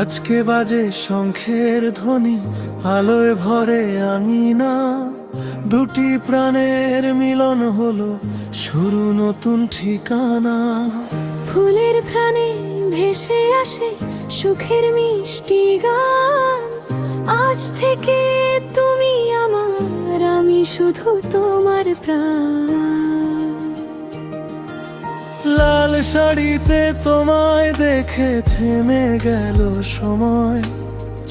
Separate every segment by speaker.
Speaker 1: আজকে বাজে শঙ্খের ধ্বনি, আলোয় ভরে আঙিনা। দুটি প্রাণের মিলন হলো, শুরু নতুন ঠিকানা।
Speaker 2: ফুলের প্রাণে ভেসে আসে সুখের মিষ্টি গান। আজ থেকে তুমি আমার, আমি শুধু তোমার প্রাণ।
Speaker 1: লাল শাড়িতে তোমায় দেখে থেমে গেল সময়,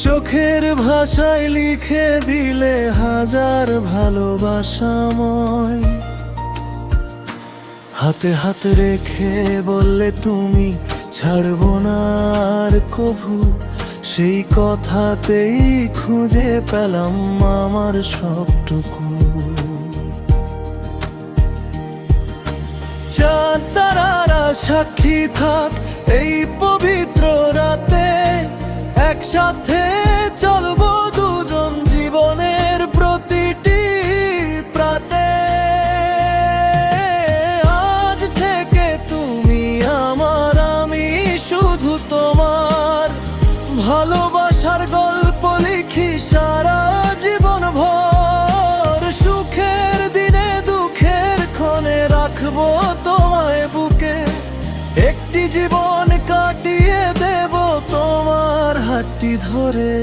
Speaker 1: চোখের ভাষায় লিখে দিলে হাজার ভালোবাসাময়। হাতে হাত রেখে বললে তুমি, ছাড়বো না আর কভু। সেই কথাতেই খুঁজে পেলাম আমার সবটুকু। চাঁদ তারারা সাক্ষী থাক এই পবিত্র রাতে, একসাথে চলবো দুজন জীবনের প্রতিটি প্রাতে। আজ থেকে তুমি আমার, আমি শুধু তোমার। ভালোবাসার গল্প লিখি সারা জীবন ভর। সুখের দিনে দুঃখের ক্ষণে রাখবো তোমায় বুকে। একটি জীবন কাটিয়ে দেব তোমার হাতটি ধরে।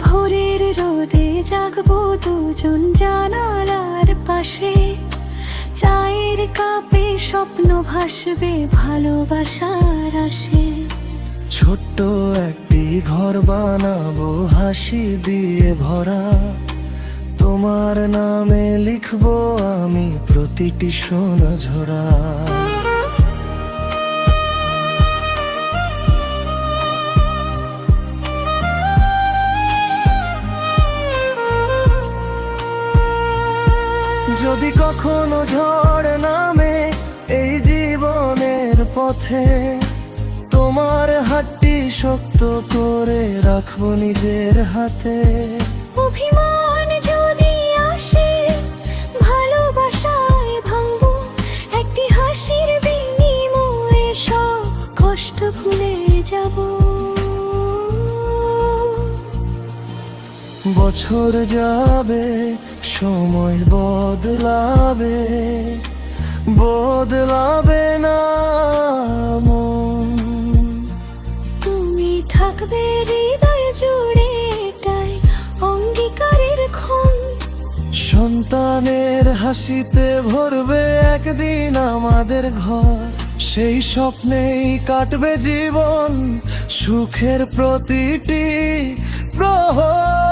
Speaker 2: ভোরের রোদে জাগবো দুজন জানালার পাশে। চায়ের কাপে স্বপ্ন ভাসবে ভালোবাসার আসে।
Speaker 1: ছোট্ট একটি ঘর বানাবো হাসি দিয়ে ভরা। তোমার নামে লিখবো আমি প্রতিটি সোনা ঝরা। যদি কখনো ঝড় নামে এই জীবনের পথে, তোমার হাতটি শক্ত করে রাখবো নিজের হাতে।
Speaker 2: অভিমান যদি আসে ভালোবাসায় ভাঙবো, একটি হাসির বিনিময়ে সব কষ্ট ভুলে যাব।
Speaker 1: বছর যাবে, সময় বদলাবে, বদলাবে না মন।
Speaker 2: তুমি থাকবে হৃদয় জুড়ে, এটাই অঙ্গীকারের ক্ষণ।
Speaker 1: সন্তানের হাসিতে ভরবে একদিন আমাদের ঘর। সেই স্বপ্নেই কাটবে জীবন, সুখের প্রতিটি প্রহর।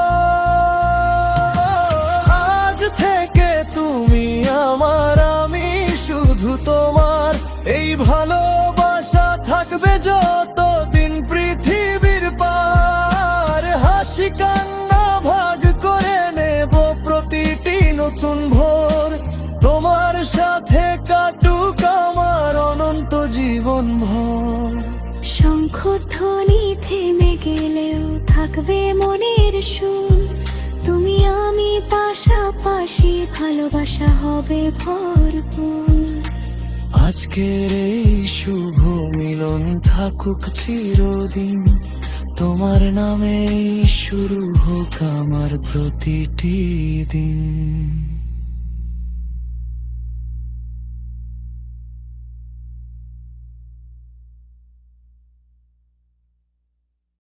Speaker 1: আজ থেকে তুমি আমার, আমি শুধু তোমার। এই ভালোবাসা থাকবে যতদিন পৃথিবীর পার। হাসি কান্না ভাগ করে নেব প্রতিটি নতুন ভোর। তোমার সাথে কাটুক আমার অনন্ত জীবন ভর।
Speaker 2: শঙ্খধ্বনি থেমে গেলেও থাকবে মনের সুর। তুমি আমি পাশাপাশি, ভালোবাসা হবে ভরপুর।
Speaker 1: আজকের এই শুভ মিলন থাকুক চিরদিন। তোমার নামে শুরু হোক আমার প্রতিটি দিন।